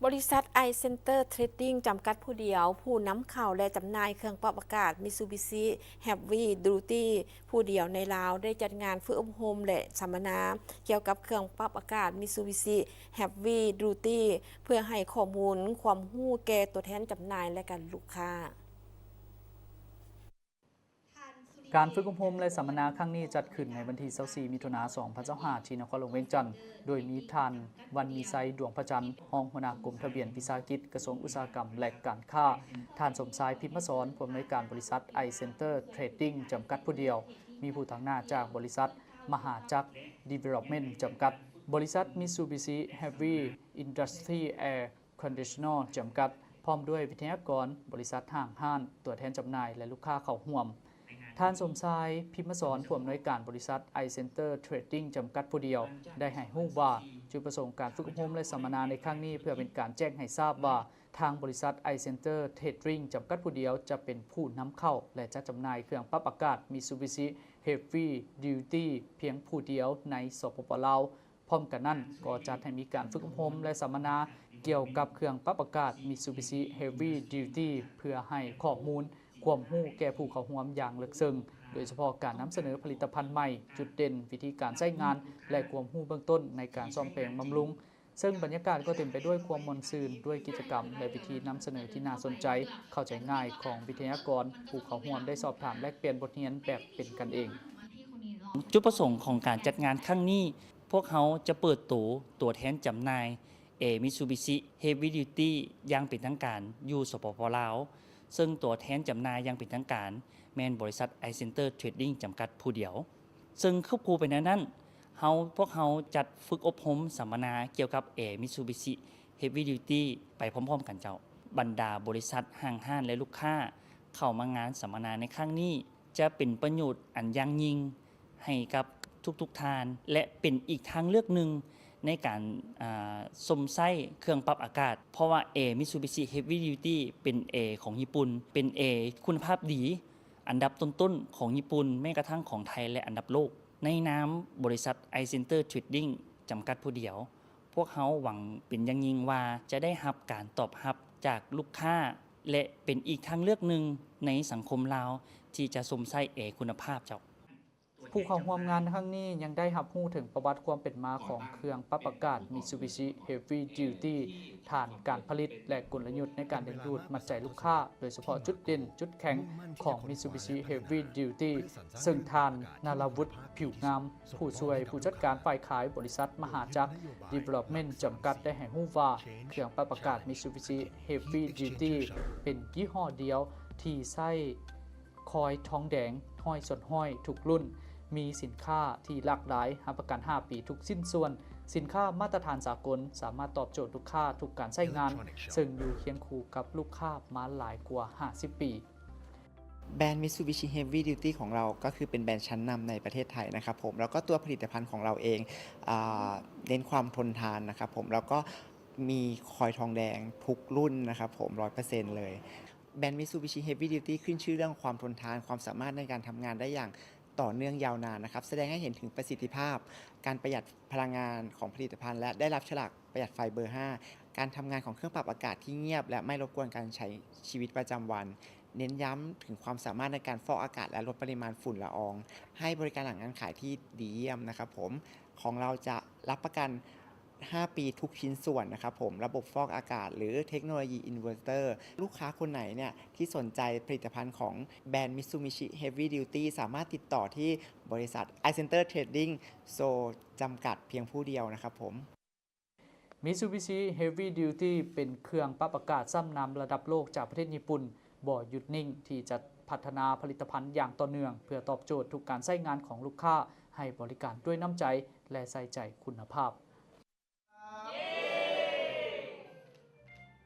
บริษัทไอเซ็นเตอร์เทรดดิ้งจำกัดผู้เดียวผู้นำเข้าและจำหน่ายเครื่องปรับอากาศ Mitsubishi Heavy Duty ผู้เดียวในลาวได้จัดงานฝึกอบรมและสัมมนาเกี่ยวกับเครื่องปรับอากาศ Mitsubishi Heavy Duty เพื่อให้ข้อมูลความรู้แก่ตัวแทนจำหน่ายและกันลูกค้าการฝึกอบรมและสัมมนาครั้งนี้จัดขึ้นในวันที่24มิถุนายน2025ที่นครหลวงเวียงจันทร์โดยมีท่านวันมีไซดวงพระจันทร์รองหัวหน้ากรมทะเบียนวิสาหกิจกระทรวงอุตสาหกรรมและการค้าท่านสมชายพิมพ์สอนผู้อำนวยการบริษัทไอเซ็นเตอร์เทรดดิ้งจำกัดผู้เดียวมีผู้ทางหน้าจากบริษัทมหาจักร Development จำกัดบริษัท Mitsubishi Heavy Industry Air Conditioner จำกัดพร้อมด้วยวิทยากรบริษัทห้างห้านตัวแทนจำหน่ายและลูกค้าเข้าร่วมท่านสมชายพิมพ์สอนผู้อำนวยการบริษัท iCenter Trading จำกัดผู้เดียวได้ให้รู้ว่าจุดประสงค์การฝึกอบรมและสัมมนาในครั้งนี้เพื่อเป็นการแจ้งให้ทราบว่าทางบริษัท iCenter Trading จำกัดผู้เดียวจะเป็นผู้นำเข้าและจัดจำหน่ายเครื่องปรับอากาศ Mitsubishi Heavy Duty เพียงผู้เดียวในสปป.ลาวพร้อมกันนั้นก็จัดให้มีการฝึกอบรมและสัมมนาเกี่ยวกับเครื่องปรับอากาศ Mitsubishi Heavy Duty เพื่อให้ข้อมูลความรู้แก่ผู้เข้าร่วมอย่างลึกซึ้งโดยเฉพาะการนำเสนอผลิตภัณฑ์ใหม่จุดเด่นวิธีการใช้งานและความรู้เบื้องต้นในการซ่อมแปลงบำรุงซึ่งบรรยากาศก็เต็มไปด้วยความมนต์ซื่นด้วยกิจกรรมและวิธีนำเสนอที่น่าสนใจเข้าใจง่ายของวิทยากรผู้เข้าร่วมได้สอบถามแลกเปลี่ยนบทเรียนแบบเป็นกันเองจุดประสงค์ของการจัดงานครั้งนี้พวกเขาจะเปิดตัวแทนจำหน่ายMitsubishi Heavy Duty อย่างเป็นทางการอยู่สปป.ลาวซึ่งตัวแทนจำหน่ายอย่างเป็นทางการแมนบริษัท iCenter Trading จำกัดผู้เดียวซึ่งควบคู่ไปในนั้นพวกเขาจัดฝึกอบรมสัมมนาเกี่ยวกับMitsubishi Heavy Duty ไปพร้อมๆกันเจ้าบรรดาบริษัทห้างห้านและลูกค้าเข้ามางานสัมมนาในครั้งนี้จะเป็นประโยชน์อันยั่งยิ่งให้กับทุกท่านและเป็นอีกทางเลือกหนึ่งในการสมไส้เครื่องปรับอากาศเพราะว่าMitsubishi Heavy Duty เป็น ของญี่ปุ่นเป็นคุณภาพดีอันดับต้นๆของญี่ปุ่นแม้กระทั่งของไทยและอันดับโลกในนามบริษัท iCenter Trading จำกัดผู้เดียวพวกเขาหวังเป็นอย่างยิ่งว่าจะได้รับการตอบรับจากลูกค้าและเป็นอีกทางเลือกหนึ่งในสังคมลาวที่จะสมไส้คุณภาพเจ้าผู้เข้าร่วมงานครั้งนี้ยังได้รับรู้ถึงประวัติความเป็นมาของเครื่องปรับอากาศ Mitsubishi Heavy Duty ฐานการผลิตและกลยุทธ์ในการดึงดูดมัดใจลูกค้าโดยเฉพาะจุดเด่นจุดแข็งของ Mitsubishi Heavy Duty ซึ่งท่านนาราวุฒิผิวงามผู้ช่วยผู้จัดการฝ่ายขายบริษัทมหาจักร Development จำกัดได้ให้รู้ว่าเครื่องปรับอากาศ Mitsubishi Heavy Duty เป็นยี่ห้อเดียวที่ใช้คอยทองแดงห้อยส่วนห้อยทุกรุ่นมีสินค้าที่หลากหลายรับประกัน 5 ปีทุกสิ้นส่วนสินค้ามาตรฐานสากลสามารถตอบโจทย์ลูกค้าทุกการใช้งานซึ่งอยู่เคียงคู่กับลูกค้ามาหลายกว่า 50 ปีแบรนด์ Mitsubishi Heavy Duty ของเราก็คือเป็นแบรนด์ชั้นนำในประเทศไทยนะครับผมแล้วก็ตัวผลิตภัณฑ์ของเราเองเน้นความทนทานนะครับผมแล้วก็มีคอยทองแดงทุกรุ่นนะครับผม 100% เลยแบรนด์ Mitsubishi Heavy Duty ขึ้นชื่อเรื่องความทนทานความสามารถในการทำงานได้อย่างต่อเนื่องยาวนานนะครับแสดงให้เห็นถึงประสิทธิภาพการประหยัดพลังงานของผลิตภัณฑ์และได้รับฉลากประหยัดไฟเบอร์ 5การทำงานของเครื่องปรับอากาศที่เงียบและไม่รบกวนการใช้ชีวิตประจำวันเน้นย้ำถึงความสามารถในการฟอกอากาศและลดปริมาณฝุ่นละอองให้บริการหลังการขายที่ดีเยี่ยมนะครับผมของเราจะรับประกัน5 ปีทุกชิ้นส่วนนะครับผมระบบฟอกอากาศหรือเทคโนโลยีอินเวอร์เตอร์ลูกค้าคนไหนเนี่ยที่สนใจผลิตภัณฑ์ของแบรนด์ Mitsubishi Heavy Duty สามารถติดต่อที่บริษัท iCenter Trading จำกัดเพียงผู้เดียวนะครับผม Mitsubishi Heavy Duty เป็นเครื่องปรับอากาศซ้ำนำระดับโลกจากประเทศญี่ปุ่นบ่หยุดนิ่งที่จะพัฒนาผลิตภัณฑ์อย่างต่อเนื่องเพื่อตอบโจทย์ทุกการใช้งานของลูกค้าให้บริการด้วยน้ำใจและใส่ใจคุณภาพ